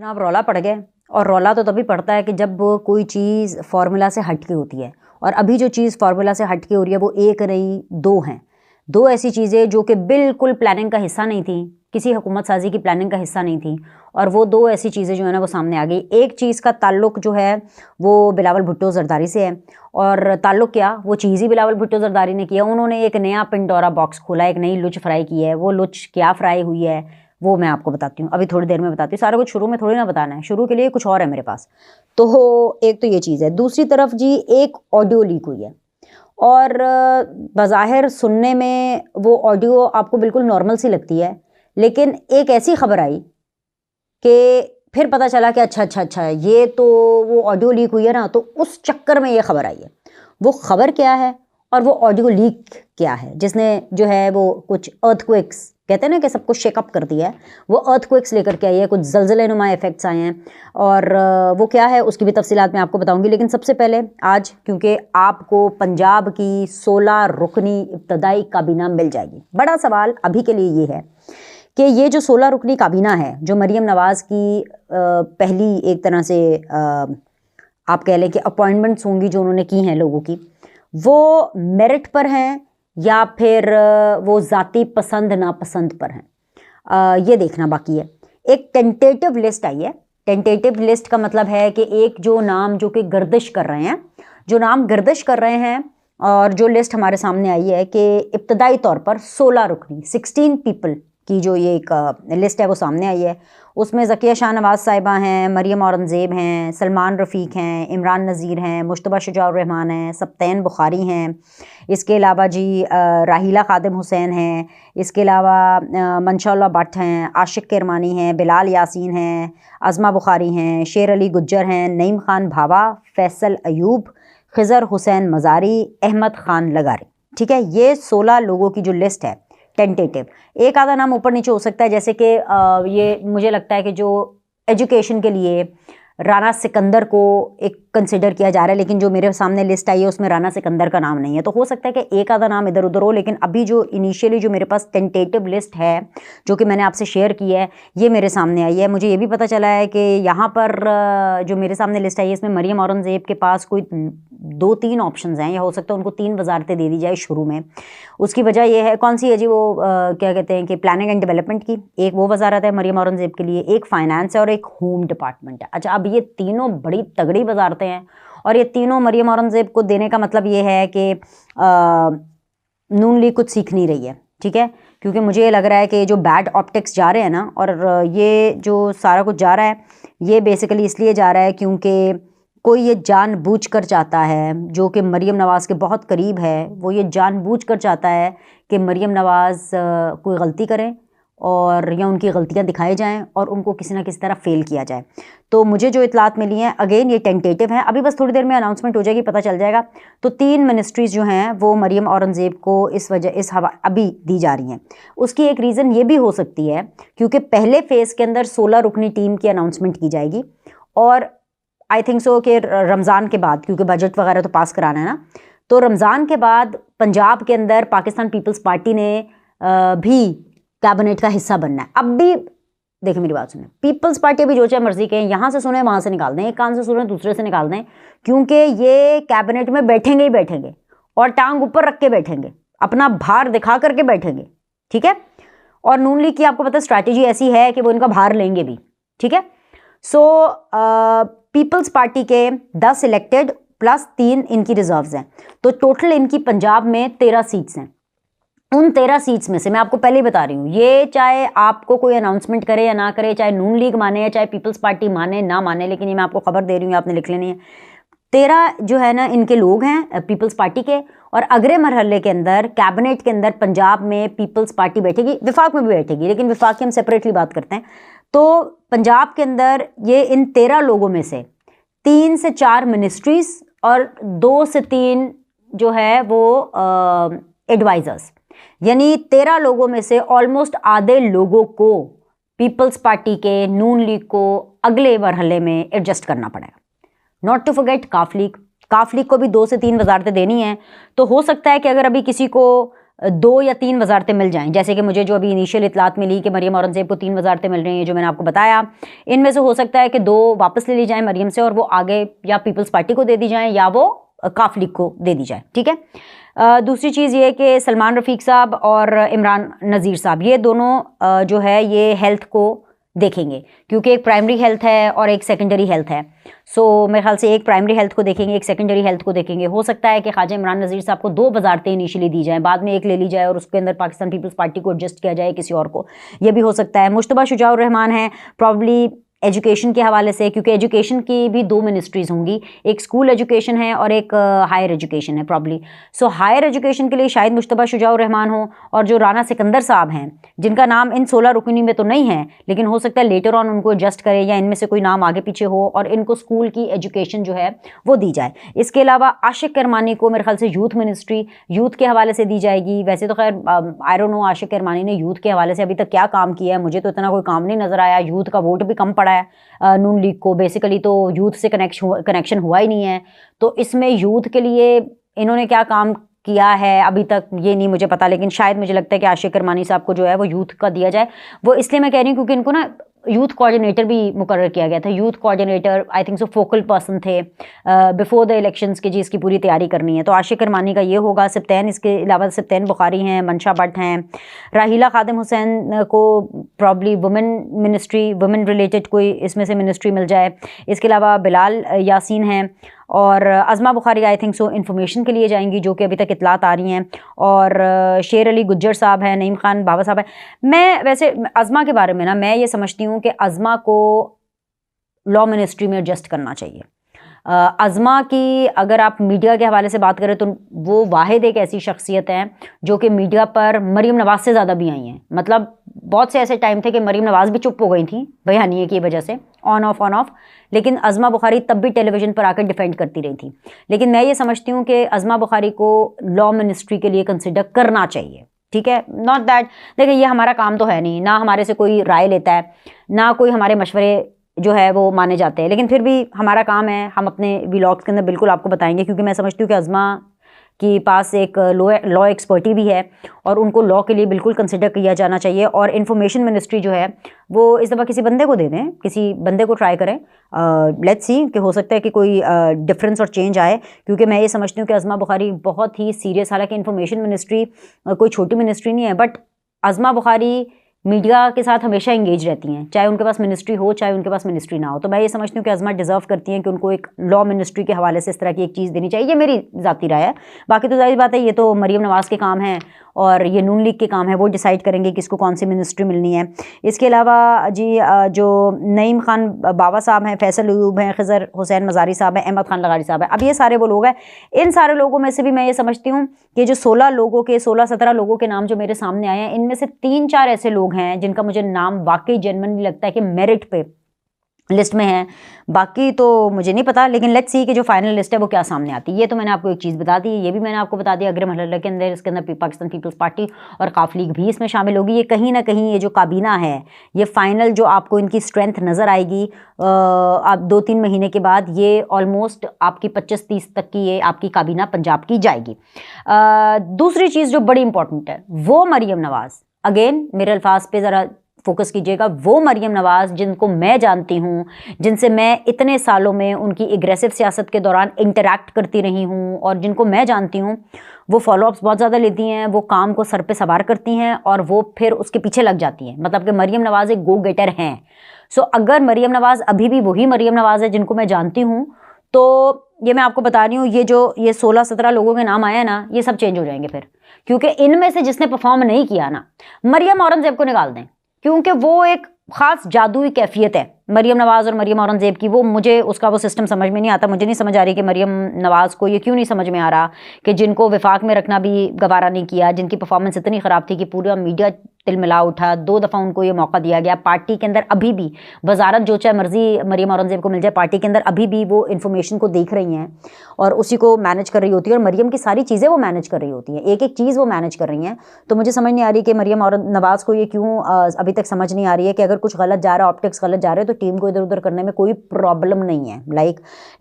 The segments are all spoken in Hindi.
जनाब रौला पड़ गया। और रौला तो तभी पड़ता है कि जब कोई चीज़ फार्मूला से हट के होती है। और अभी जो चीज़ फार्मूला से हट के हो रही है वो एक नहीं दो हैं। दो ऐसी चीज़ें जो कि बिल्कुल प्लानिंग का हिस्सा नहीं थी, किसी हुकूमत साजी की प्लानिंग का हिस्सा नहीं थी, और वो दो ऐसी चीज़ें जो है ना वो सामने आ गई। एक चीज़ का ताल्लुक जो है वो बिलावल भुट्टो जरदारी से है। और ताल्लुक क्या, वो चीज़ ही बिलावल भुट्टो जरदारी ने किया। उन्होंने एक नया पिंडोरा बॉक्स खोला, एक नई लुच फ्राई की है। वो लुच क्या फ्राई हुई है वो मैं आपको बताती हूँ, अभी थोड़ी देर में बताती हूँ। सारा कुछ शुरू में थोड़ी ना बताना है, शुरू के लिए कुछ और है मेरे पास। तो एक तो ये चीज़ है। दूसरी तरफ जी एक ऑडियो लीक हुई है, और बज़ाहिर सुनने में वो ऑडियो आपको बिल्कुल नॉर्मल सी लगती है, लेकिन एक ऐसी खबर आई कि फिर पता चला कि अच्छा ये तो वो ऑडियो लीक हुई है ना, तो उस चक्कर में ये खबर आई है। वो खबर क्या है और वो ऑडियो लीक क्या है जिसने जो है वो कुछ अर्थक्वेक्स कहते हैं ना कि सब कुछ शेकअप कर दिया है, वो अर्थक्वेक्स लेकर के आई है, कुछ ज़लज़ले नुमा इफेक्ट्स आए हैं। और वो क्या है उसकी भी तफसीलात मैं आपको बताऊंगी। लेकिन सबसे पहले आज, क्योंकि आपको पंजाब की 16 रुकनी इब्तदाई काबीना मिल जाएगी, बड़ा सवाल अभी के लिए ये है कि ये जो 16 रुकनी काबीना है जो मरीम नवाज़ की पहली एक तरह से आप कह लें कि अपॉइंटमेंट्स होंगी जो उन्होंने की हैं लोगों की, वो मेरिट पर हैं या फिर वो ज़ाती पसंद नापसंद पर हैं, ये देखना बाकी है। एक टेंटेटिव लिस्ट आई है। टेंटेटिव लिस्ट का मतलब है कि एक जो नाम जो कि गर्दिश कर रहे हैं, जो नाम गर्दिश कर रहे हैं, और जो लिस्ट हमारे सामने आई है कि इब्तदाई तौर पर 16 रुकनी 16 पीपल की जो ये एक लिस्ट है वो सामने आई है। उसमें ज़किया शाह नवाज़ साहिबा हैं, मरियम औरंगज़ेब हैं, सलमान रफ़ीक हैं, इमरान नज़ीर हैं, मुश्तबा शुजाउर रहमान हैं, सब्तैन बुखारी हैं, इसके अलावा जी राहीला खादिम हुसैन हैं, इसके अलावा मंशा भट्ट हैं, आशिक किरमानी हैं, बिलाल यासीन हैं, अज़मा बुखारी हैं, शेर अली गुज्जर हैं, नईम खान भावा, फैसल अयूब, खिज़र हुसैन मज़ारी, अहमद खान लगारी। ठीक है, ये 16 लोगों की जो लिस्ट है टेंटेटिव। एक आधा नाम ऊपर नीचे हो सकता है, जैसे कि ये मुझे लगता है कि जो एजुकेशन के लिए राना सिकंदर को एक कंसिडर किया जा रहा है, लेकिन जो मेरे सामने लिस्ट आई है उसमें राना सिकंदर का नाम नहीं है। तो हो सकता है कि एक आधा नाम इधर उधर हो, लेकिन अभी जो इनिशियली जो मेरे पास टेंटेटिव लिस्ट है जो कि मैंने आपसे शेयर की है ये मेरे सामने आई है। मुझे ये भी पता चला है कि यहाँ पर जो मेरे सामने लिस्ट आई है इसमें मरियम औरंगज़ेब के पास कोई 2-3 ऑप्शंस हैं, या हो सकता है उनको 3 वजारतें दे दी जाए शुरू में। उसकी वजह यह है, कौन सी है जी, वो क्या कहते हैं कि प्लानिंग एंड डेवलपमेंट की एक वो वजारत है मरियम औरंगज़ेब के लिए, एक फाइनेंस है और एक होम डिपार्टमेंट है। अच्छा, अब ये तीनों बड़ी तगड़ी वजारतें हैं और ये तीनों मरियम औरंगज़ेब को देने का मतलब ये है कि नून लीग कुछ सीख नहीं रही है। ठीक है, क्योंकि मुझे ये लग रहा है कि जो बैड ऑप्टिक्स जा रहे हैं ना, और ये जो सारा कुछ जा रहा है ये बेसिकली इसलिए जा रहा है क्योंकि कोई ये जानबूझकर चाहता है, जो कि मरियम नवाज़ के बहुत करीब है, वो ये जानबूझकर चाहता है कि मरियम नवाज़ कोई गलती करें और या उनकी गलतियां दिखाई जाएं और उनको किसी ना किसी तरह फेल किया जाए। तो मुझे जो इतलात मिली हैं, अगेन ये टेंटेटिव हैं, अभी बस थोड़ी देर में अनाउंसमेंट हो जाएगी, पता चल जाएगा। तो 3 मिनिस्ट्रीज़ जो हैं वो मरियम औरंगज़ेब को इस हवा अभी दी जा रही हैं। उसकी एक रीज़न ये भी हो सकती है क्योंकि पहले फ़ेज़ के अंदर 16 रुकनी टीम की अनाउंसमेंट की जाएगी, और आई थिंक सो कि रमज़ान के बाद, क्योंकि बजट वगैरह तो पास कराना है ना, तो रमज़ान के बाद पंजाब के अंदर पाकिस्तान पीपल्स पार्टी ने भी कैबिनेट का हिस्सा बनना है। अब भी देखिए मेरी बात सुने, पीपल्स पार्टी भी जो चाहे मर्जी कहें, यहाँ से सुने वहाँ से निकाल दें, एक कान से सुने दूसरे से निकाल दें, क्योंकि ये कैबिनेट में बैठेंगे ही बैठेंगे और टांग ऊपर रख के बैठेंगे, अपना भार दिखा करके बैठेंगे। ठीक है, और नून लीग की आपको पता स्ट्रैटेजी ऐसी है कि वो इनका भार लेंगे भी। ठीक है, सो पीपल्स पार्टी के 10 इलेक्टेड प्लस 3 इनकी रिजर्व्स हैं, तो टोटल इनकी पंजाब में 13 सीट्स हैं। उन 13 सीट्स में से मैं आपको पहले ही बता रही हूँ, ये चाहे आपको कोई अनाउंसमेंट करे या ना करे, चाहे नून लीग माने या चाहे पीपल्स पार्टी माने ना माने, लेकिन ये मैं आपको खबर दे रही हूँ, आपने लिख लेनी है। 13 जो है ना इनके लोग हैं पीपल्स पार्टी के, और अगले मरहले के अंदर कैबिनेट के अंदर पंजाब में पीपल्स पार्टी बैठेगी, विफाक में भी बैठेगी, लेकिन विफाक की हम सेपरेटली बात करते हैं। तो पंजाब के अंदर ये इन 13 लोगों में से 3 से 4 मिनिस्ट्रीज और 2 से 3 जो है वो एडवाइजर्स, यानी 13 लोगों में से ऑलमोस्ट आधे लोगों को पीपल्स पार्टी के, नून लीग को अगले मरहले में एडजस्ट करना पड़ेगा। नॉट टू फॉरगेट काफ लीग को भी 2 से 3 वजारतें देनी हैं। तो हो सकता है कि अगर अभी किसी को 2 या 3 वजारतें मिल जाएं, जैसे कि मुझे जो अभी इनिशियल इतलात मिली कि मरियम औरंगजेब को 3 वजारतें मिल रही हैं, जो मैंने आपको बताया, इनमें से हो सकता है कि 2 वापस ले ली जाएं मरियम से और वो आगे या पीपल्स पार्टी को दे दी जाएं या वो काफ लीग को दे दी जाए। ठीक है। दूसरी चीज़ ये कि सलमान रफ़ीक साहब और इमरान नज़ीर साहब ये दोनों जो है ये हेल्थ को देखेंगे, क्योंकि एक प्राइमरी हेल्थ है और एक सेकेंडरी हेल्थ है। सो मेरे ख्याल से एक प्राइमरी हेल्थ को देखेंगे, एक सेकेंडरी हेल्थ को देखेंगे। हो सकता है कि ख्वाजा इमरान नज़ीर साहब को 2 वजारतें इनिशियली दी जाएं, बाद में एक ले ली जाए और उसके अंदर पाकिस्तान पीपल्स पार्टी को एडजस्ट किया जाए किसी और को, ये भी हो सकता है। मुश्तबा शुजाउर रहमान है प्रॉब्ली एजुकेशन के हवाले से, क्योंकि एजुकेशन की भी 2 मिनिस्ट्रीज़ होंगी, एक स्कूल एजुकेशन है और एक हायर एजुकेशन है प्रॉब्ली। सो हायर एजुकेशन के लिए शायद मुश्तबा शुजाउर रहमान हो, और जो राना सिकंदर साहब हैं जिनका नाम इन 16 रुकनी में तो नहीं है, लेकिन हो सकता है लेटर ऑन उनको एडजस्ट करें या इनमें से कोई नाम आगे पीछे हो और इनको स्कूल की एजुकेशन जो है वो दी जाए। इसके अलावा आशिक करमानी को मेरे ख्याल से यूथ मिनिस्ट्री यूथ के हवाले से दी जाएगी। वैसे तो खैर आई डोंट नो आशिक करमानी ने यूथ के हवाले से अभी तक क्या काम किया है, मुझे तो इतना कोई काम नहीं नज़र आया। यूथ का वोट भी कम पड़ा है नून लीग को, बेसिकली तो यूथ से कनेक्शन हुआ ही नहीं है। तो इसमें यूथ के लिए इन्होंने क्या काम किया है अभी तक ये नहीं मुझे पता, लेकिन शायद मुझे लगता है कि आशिक करमानी साहब को जो है वो यूथ का दिया जाए। वो इसलिए मैं कह रही हूँ क्योंकि इनको ना यूथ कोऑर्डिनेटर भी मुकर्रर किया गया था। Youth coordinator I think so focal person थे बिफोर द इलेक्शंस के, जी इसकी पूरी तैयारी करनी है। तो आशिक करमानी का ये होगा। सिप्तैन, इसके अलावा सिप्तैन बुखारी हैं, मंशा भट्ट हैं, राहिला खादिम हुसैन को probably women ministry, women related कोई इसमें से मिनिस्ट्री मिल जाए। इसके अलावा बिलाल यासीन हैं और Azma Bukhari I think so information के लिए जाएंगी, जो कि अभी तक इतलात आ रही हैं। और शेर अली गुज्जर साहब हैं, नईम खान बाबा साहब हैं। मैं वैसे अज़मा के बारे में ना मैं ये समझती हूँ कि अज़मा को लॉ मिनिस्ट्री में एडजस्ट करना चाहिए। अज़मा की अगर आप मीडिया के हवाले से बात करें तो वो वाहिद एक ऐसी शख्सियत है जो कि मीडिया पर मरीम नवाज़ से ज़्यादा भी आई हैं। मतलब बहुत से ऐसे टाइम थे कि मरीम नवाज़ भी चुप हो गई थी बयानिए की वजह से, ऑन ऑफ, लेकिन अज़मा बुखारी तब भी टेलीविज़न पर आकर डिफेंड करती रही थी। लेकिन मैं ये समझती हूँ कि अज़मा बुखारी को लॉ मिनिस्ट्री के लिए कंसिडर करना चाहिए। ठीक है, नॉट दैट, देखिए ये हमारा काम तो है नहीं, ना हमारे से कोई राय लेता है, ना कोई हमारे मशवरे जो है वो माने जाते हैं, लेकिन फिर भी हमारा काम है, हम अपने व्लॉग्स के अंदर बिल्कुल आपको बताएंगे, क्योंकि मैं समझती हूँ कि अज़मा के पास एक लॉ एक्सपर्टी भी है और उनको लॉ के लिए बिल्कुल कंसिडर किया जाना चाहिए। और इन्फॉर्मेशन मिनिस्ट्री जो है वो इस दफ़ा किसी बंदे को दे दें, किसी बंदे को ट्राई करें। लेट्स सी कि हो सकता है कि कोई डिफरेंस और चेंज आए, क्योंकि मैं ये समझती हूँ कि अज़मा बुखारी बहुत ही सीरियस, हालांकि इन्फॉर्मेशन मिनिस्ट्री कोई छोटी मिनिस्ट्री नहीं है, बट अज़मा बुखारी मीडिया के साथ हमेशा इंगेज रहती हैं, चाहे उनके पास मिनिस्ट्री हो चाहे उनके पास मिनिस्ट्री ना हो। तो मैं ये समझती हूँ कि अज़मा डिज़र्व करती हैं कि उनको एक लॉ मिनिस्ट्री के हवाले से इस तरह की एक चीज़ देनी चाहिए। ये मेरी ज़ाती राय है, बाकी तो जाहिर बात है ये तो मरीम नवाज़ के काम है और ये नून लीग के काम है, वो डिसाइड करेंगे किसको कौन सी मिनिस्ट्री मिलनी है। इसके अलावा जी जो नईम खान बाबा साहब हैं, फैसल अयूब हैं, खिज़र हुसैन मज़ारी साहब हैं, अहमद खान लगारी साहब हैं, अब ये सारे वो लोग हैं। इन सारे लोगों में से भी मैं ये समझती हूँ कि जो 16-17 लोगों के नाम जो मेरे सामने आए हैं, इनमें से 3-4 ऐसे लोग हैं जिनका मुझे नाम वाकई जेन्युइनली लगता है कि मेरिट पे लिस्ट में है, बाकी तो मुझे नहीं पता। लेकिन लेट्स सी कि जो फाइनल लिस्ट है वो क्या सामने आती है। ये तो मैंने आपको एक चीज़ बता दी, ये भी मैंने आपको बता दिया अग्रम हलला के अंदर, इसके अंदर पाकिस्तान पीपल्स पार्टी और काफ लीग भी इसमें शामिल होगी। ये कहीं ना कहीं ये जो काबीना है, ये फाइनल जो आपको इनकी स्ट्रेंथ नज़र आएगी आप 2-3 महीने के बाद, ये ऑलमोस्ट आपकी 25-30 तक की ये आपकी काबीना पंजाब की जाएगी। दूसरी चीज़ जो बड़ी इंपॉर्टेंट है वो मरीम नवाज़, अगेन मेरे अल्फाज पे ज़रा फोकस कीजिएगा, वो मरीम नवाज़ जिनको मैं जानती हूँ, जिनसे मैं इतने सालों में उनकी एग्रेसिव सियासत के दौरान इंटरैक्ट करती रही हूँ और जिनको मैं जानती हूँ, वो फॉलोअप्स बहुत ज़्यादा लेती हैं, वो काम को सर पे सवार करती हैं और वो फिर उसके पीछे लग जाती हैं। मतलब कि मरीम नवाज़ एक गो गेटर हैं। सो अगर मरीम नवाज़ अभी भी वही मरीम नवाज़ है जिनको मैं जानती हूँ, तो ये मैं आपको बता रही हूँ, ये 16-17 लोगों के नाम आए हैं ना, ये सब चेंज हो जाएंगे फिर, क्योंकि इनमें से जिसने परफॉर्म नहीं किया ना, मरियम औरंगजेब को निकाल दें, क्योंकि वो एक ख़ास जादुई कैफियत है मरीम नवाज़ और मरीम औरंगजेब की। वो मुझे उसका वो सिस्टम समझ में नहीं आता। मुझे नहीं समझ आ रही कि मरीम नवाज़ को ये क्यों नहीं समझ में आ रहा कि जिनको विफाक में रखना भी गवारा नहीं किया, जिनकी परफॉर्मेंस इतनी ख़राब थी कि पूरा मीडिया तिलमिला उठा, 2 दफ़ा उनको ये मौका दिया गया। पार्टी के अंदर अभी भी वजारत जो चाहे मर्जी मरीम औरंगजेब को मिल जाए, पार्टी के अंदर अभी भी वो इन्फॉर्मेशन को देख रही हैं और उसी को मैनेज कर रही होती है, और मरीम की सारी चीज़ें वो मैनेज कर रही होती हैं, एक एक चीज़ वो मैनेज कर रही हैं। तो मुझे समझ नहीं आ रही कि मरीम और नवाज़ को ये क्यों अभी तक समझ नहीं आ रही है कि अगर कुछ गलत जा रहा है, ऑप्टिक्स गलत जा रहे हैं, तो टीम को इधर उधर करने में कोई प्रॉब्लम नहीं है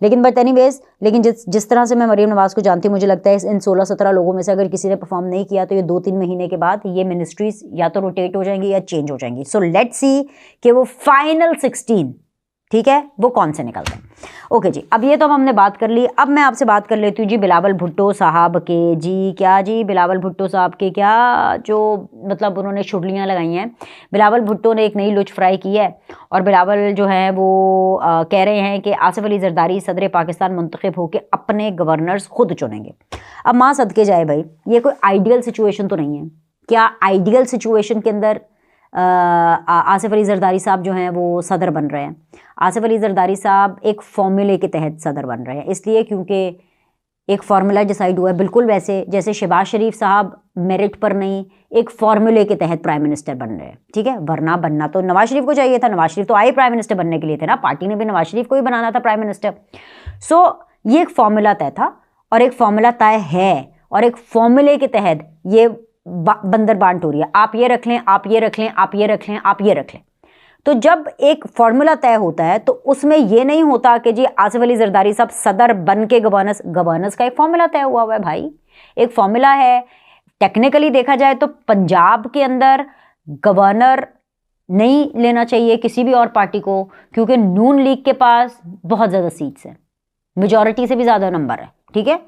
लेकिन बट एनीवेज, लेकिन जिस तरह से मैं मरीम नवाज को जानती हूँ, मुझे लगता है इन 16-17 लोगों में से अगर किसी ने परफॉर्म नहीं किया तो ये 2-3 महीने के बाद ये मिनिस्ट्रीज या तो रोटेट हो जाएंगी या चेंज हो जाएंगी। सो लेट्स सी कि वो फाइनल 16, ठीक है, वो कौन से निकलते हैं। ओके जी, अब ये तो हमने बात कर ली। अब मैं आपसे बात कर लेती हूँ जी बिलावल भुट्टो साहब के। जी क्या जी, बिलावल भुट्टो साहब के क्या जो मतलब उन्होंने छुड़लियाँ लगाई हैं। बिलावल भुट्टो ने एक नई लुच फ्राई की है और बिलावल जो है वो कह रहे हैं कि आसिफ अली जरदारी सदर पाकिस्तान मुंतखब होकर अपने गवर्नर्स खुद चुनेंगे। अब माँ सदके जाए भाई, ये कोई आइडियल सिचुएशन तो नहीं है। क्या आइडियल सिचुएशन के अंदर आसिफ अली जरदारी साहब जो हैं वो सदर बन रहे हैं? आसिफ अली जरदारी साहब एक फॉर्मूले के तहत सदर बन रहे हैं, इसलिए क्योंकि एक फार्मूला डिसाइड हुआ है, बिल्कुल वैसे जैसे शहबाज शरीफ साहब मेरिट पर नहीं, एक फार्मूले के तहत प्राइम मिनिस्टर बन रहे हैं, ठीक है। वरना बनना तो नवाज शरीफ को चाहिए था, नवाज शरीफ तो आए प्राइम मिनिस्टर बनने के लिए थे ना, पार्टी ने भी नवाज शरीफ को ही बनाना था प्राइम मिनिस्टर। सो ये एक फार्मूला तय था और एक फार्मूला तय है और एक फार्मूले के तहत ये बंदर बांट हो रही है, आप ये रख लें, आप ये रख लें, आप ये रख लें, आप ये रख लें। तो जब एक फॉर्मूला तय होता है तो उसमें ये नहीं होता कि जी आसिफ अली जरदारी साहब सदर बन के गवर्नर्स का एक फॉर्मूला तय हुआ है भाई, एक फॉर्मूला है। टेक्निकली देखा जाए तो पंजाब के अंदर गवर्नर नहीं लेना चाहिए किसी भी और पार्टी को, क्योंकि नून लीग के पास बहुत ज़्यादा सीट्स हैं, मेजॉरिटी से भी ज़्यादा नंबर है, ठीक है।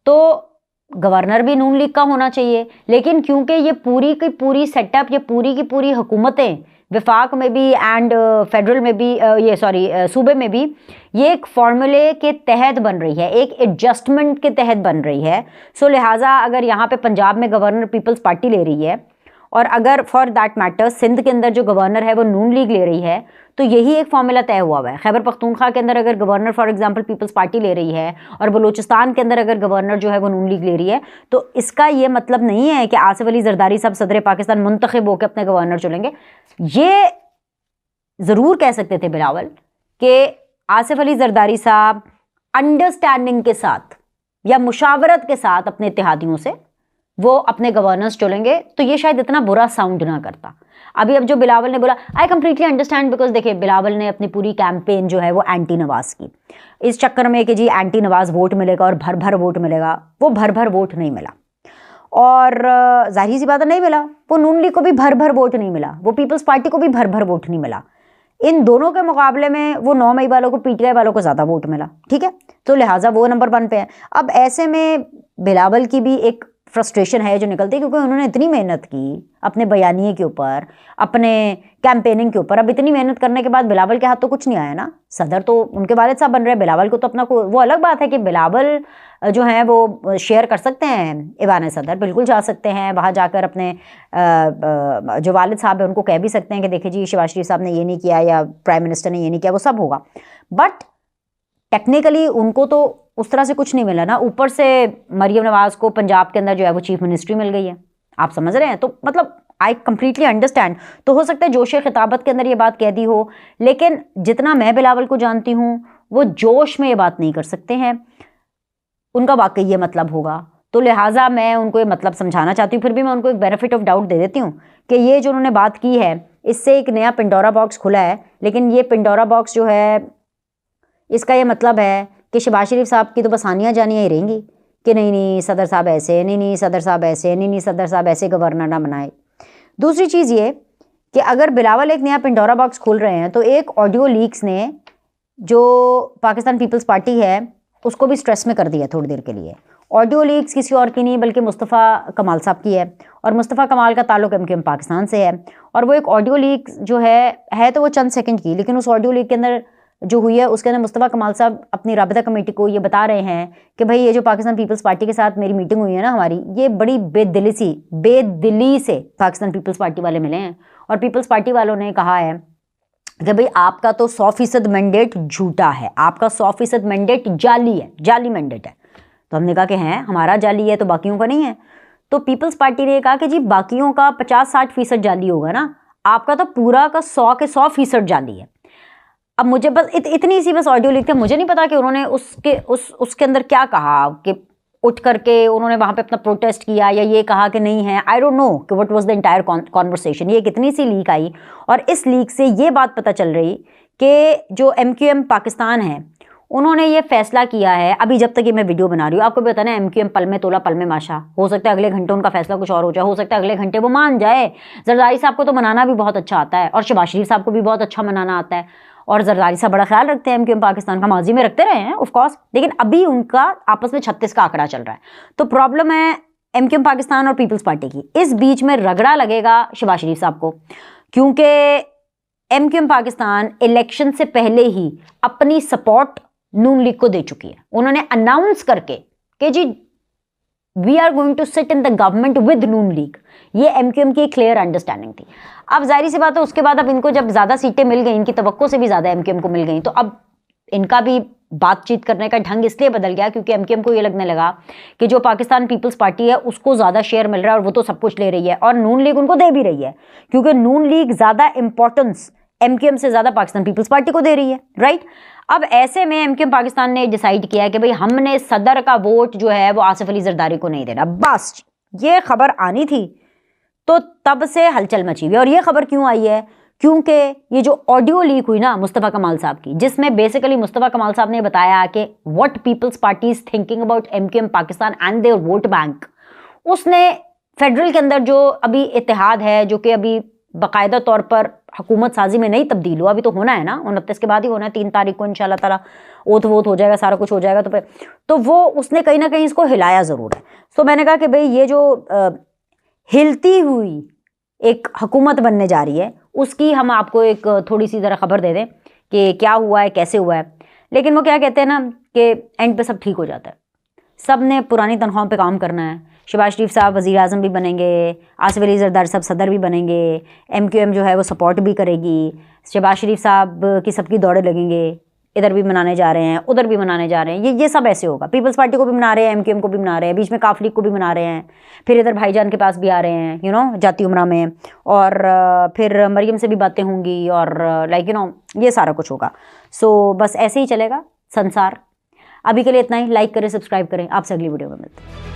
तो गवर्नर भी नून लीग का होना चाहिए, लेकिन क्योंकि ये पूरी की पूरी सेटअप, ये पूरी की पूरी हुकूमतें विफाक में भी एंड फेडरल में भी सूबे में भी ये एक फार्मूले के तहत बन रही है, एक एडजस्टमेंट के तहत बन रही है। सो लिहाजा अगर यहाँ पे पंजाब में गवर्नर पीपल्स पार्टी ले रही है और अगर फॉर दैट मैटर सिंध के अंदर जो गवर्नर है वो नून लीग ले रही है, तो यही एक फॉर्मूला तय हुआ है। खैबर पख्तूनख्वा के अंदर अगर governor for example Peoples Party ले रही है और बलूचिस्तान के अंदर अगर गवर्नर जो है वो नून लीग ले रही है, तो इसका ये मतलब नहीं है कि आसिफ अली जरदारी साहब सदर पाकिस्तान मुंतखब होकर अपने गवर्नर चुनेंगे। ये ज़रूर कह सकते थे बिलावल कि आसिफ अली जरदारी साहब अंडरस्टैंडिंग के साथ या मुशावरत के साथ अपने इत्तेहादियों से वो अपने गवर्नर्स चुनेंगे, तो ये शायद इतना बुरा साउंड ना करता। अब जो बिलावल ने बोला, आई कंप्लीटली अंडरस्टैंड, बिकॉज देखिए बिलावल ने अपनी पूरी कैंपेन जो है वो एंटी नवाज की, इस चक्कर में कि जी एंटी नवाज वोट मिलेगा और भर भर वोट मिलेगा। वो भर भर वोट नहीं मिला और जाहिर सी बात है नहीं मिला। वो नून लीग को भी भर भर वोट नहीं मिला, वो पीपल्स पार्टी को भी भर भर वोट नहीं मिला। इन दोनों के मुकाबले में वो 9 मई वालों को, पीटीआई वालों को ज़्यादा वोट मिला, ठीक है। तो लिहाजा वो नंबर 1 पे है। अब ऐसे में बिलावल की भी एक फ्रस्ट्रेशन है जो निकलती है, क्योंकि उन्होंने इतनी मेहनत की अपने बयानिए के ऊपर, अपने कैंपेनिंग के ऊपर। अब इतनी मेहनत करने के बाद बिलावल के हाथ तो कुछ नहीं आया ना, सदर तो उनके वालिद साहब बन रहे हैं, बिलावल को तो अपना वो अलग बात है कि बिलावल जो है वो शेयर कर सकते हैं ईवान सदर, बिल्कुल जा सकते हैं वहाँ जाकर अपने जो वालिद साहब है उनको कह भी सकते हैं कि देखिए जी शहबाज शरीफ साहब ने ये नहीं किया या प्राइम मिनिस्टर ने ये नहीं किया, वो सब होगा। बट टेक्निकली उनको तो उस तरह से कुछ नहीं मिला ना। ऊपर से मरीम नवाज को पंजाब के अंदर जो है वो चीफ मिनिस्ट्री मिल गई है, आप समझ रहे हैं। तो मतलब आई कंप्लीटली अंडरस्टैंड। तो हो सकता है जोश खिताबत के अंदर ये बात कह दी हो, लेकिन जितना मैं बिलावल को जानती हूँ वो जोश में ये बात नहीं कर सकते हैं, उनका वाकई ये मतलब होगा। तो लिहाजा मैं उनको ये मतलब समझाना चाहती हूँ, फिर भी मैं उनको एक बेनिफिट ऑफ डाउट दे देती हूँ कि ये जो उन्होंने बात की है इससे एक नया पिंडोरा बॉक्स खुला है, लेकिन ये पिंडोरा बॉक्स जो है इसका ये मतलब है कि शहबाज शरीफ साहब की तो बस आनियाँ जानियाँ ही रहेंगी कि नहीं नहीं सदर साहब ऐसे, नहीं नहीं सदर साहब ऐसे, नहीं नहीं सदर साहब ऐसे गवर्नर ना बनाए। दूसरी चीज़ ये कि अगर बिलावल एक नया पिंडोरा बॉक्स खोल रहे हैं तो एक ऑडियो लीक्स ने जो पाकिस्तान पीपल्स पार्टी है उसको भी स्ट्रेस में कर दिया थोड़ी देर के लिए। ऑडियो लीक्स किसी और की नहीं बल्कि मुस्तफ़ा कमाल साहब की है, और मुस्तफ़ा कमाल का ताल्लुक MKM पाकिस्तान से है। और वो एक ऑडियो लीक जो है तो वो चंद सेकंड की, लेकिन उस ऑडियो लीक के अंदर जो हुई है उसके अंदर मुस्तफ़ा कमाल साहब अपनी राबिता कमेटी को ये बता रहे हैं कि भाई ये जो पाकिस्तान पीपल्स पार्टी के साथ मेरी मीटिंग हुई है ना हमारी, ये बड़ी बेदिली से पाकिस्तान पीपल्स पार्टी वाले मिले हैं, और पीपल्स पार्टी वालों ने कहा है कि भाई आपका तो 100% मैंडेट झूठा है, आपका 100% मैंडेट जाली है, जाली मैंडेट है। तो हमने कहा कि हैं हमारा जाली है तो बाकियों का नहीं है। तो पीपल्स पार्टी ने कहा कि जी बाकियों का 50-60% जाली होगा ना, आपका तो पूरा का 100 के 100% जाली है। अब मुझे बस इतनी सी बस ऑडियो लिखते, मुझे नहीं पता कि उन्होंने उसके अंदर क्या कहा, कि उठ करके उन्होंने वहाँ पे अपना प्रोटेस्ट किया या ये कहा कि नहीं है। आई डोंट नो कि what was the entire conversation. ये कितनी सी लीक आई और इस लीक से ये बात पता चल रही कि जो MQM पाकिस्तान है उन्होंने ये फैसला किया है, अभी जब तक ये मैं वीडियो बना रही हूँ, आपको भी पता है ना, MQM पल में तोला पल में माशा, हो सकता है अगले घंटे उनका फैसला कुछ और हो जाए, हो सकता है अगले घंटे वो मान जाए। जरदारी साहब को तो मनाना भी बहुत अच्छा आता है और शहबाज शरीफ साहब को भी बहुत अच्छा मनाना आता है, और जरदारी साहब बड़ा ख्याल रखते हैं MQM पाकिस्तान का, माजी में रखते रहे हैं ऑफकोर्स, लेकिन अभी उनका आपस में 36 का आंकड़ा चल रहा है। तो प्रॉब्लम है MQM पाकिस्तान और पीपल्स पार्टी की, इस बीच में रगड़ा लगेगा शहबाज शरीफ साहब को, क्योंकि MQM पाकिस्तान इलेक्शन से पहले ही अपनी सपोर्ट नून लीग को दे चुकी है। उन्होंने अनाउंस करके कि जी we are going to sit in the government with Noon League, ये MQM की क्लियर अंडरस्टैंडिंग थी। अब जाहिर सी बात है उसके बाद अब इनको जब ज़्यादा सीटें मिल गई, इनकी तवक्को से भी ज़्यादा MQM को मिल गई, तो अब इनका भी बातचीत करने का ढंग इसलिए बदल गया क्योंकि MQM को ये लगने लगा कि जो पाकिस्तान पीपल्स पार्टी है उसको ज़्यादा शेयर मिल रहा है और वो तो सब कुछ ले रही है, और नून लीग उनको दे भी रही है, क्योंकि नून लीग ज़्यादा इंपॉर्टेंस MQM से ज़्यादा पाकिस्तान पीपल्स पार्टी को दे रही है, राइट। अब ऐसे में MQM पाकिस्तान ने डिसाइड किया कि भाई हमने सदर का वोट जो है वो आसिफ अली जरदारी को नहीं देना। बस ये खबर आनी थी तो तब से हलचल मची हुई। और ये खबर क्यों आई है, क्योंकि ये जो ऑडियो लीक हुई ना मुस्तफ़ा कमाल साहब की, जिसमें बेसिकली मुस्तफ़ा कमाल साहब ने बताया कि what Peoples Party is thinking about MQM Pakistan and their vote bank, उसने फेडरल के अंदर जो अभी इत्तेहाद है, जो कि अभी बाकायदा तौर पर हुकूमत साजी में नहीं तब्दील हुआ, अभी तो होना है ना, 29 के बाद ही होना है, 3 तारीख को इंशाल्लाह ताला ओथ वोथ हो जाएगा, सारा कुछ हो जाएगा, तो वो उसने कहीं ना कहीं इसको हिलाया ज़रूर है। तो मैंने कहा कि भाई ये जो हिलती हुई एक हुकूमत बनने जा रही है उसकी हम आपको एक थोड़ी सी ज़रा खबर दे दें कि क्या हुआ है, कैसे हुआ है। लेकिन वो क्या कहते हैं ना कि एंड पे सब ठीक हो जाता है, सब ने पुरानी तनख्वाहों पे काम करना है। शहबाज शरीफ साहब वज़ीर आज़म भी बनेंगे, आसिफ अली ज़रदारी साहब सदर भी बनेंगे, MQM जो है वो सपोर्ट भी करेगी, शहबाज शरीफ साहब की सबकी दौड़े लगेंगे, इधर भी मनाने जा रहे हैं उधर भी मनाने जा रहे हैं, ये सब ऐसे होगा। पीपल्स पार्टी को भी मना रहे हैं, MQM को भी मना रहे हैं, बीच में काफ लीग को भी मना रहे हैं, फिर इधर भाईजान के पास भी आ रहे हैं जाती उमरा में, और फिर मरियम से भी बातें होंगी, और ये सारा कुछ होगा। सो बस ऐसे ही चलेगा संसार। अभी के लिए इतना ही, लाइक करें, सब्सक्राइब करें, आपसे अगली वीडियो में मिलते हैं।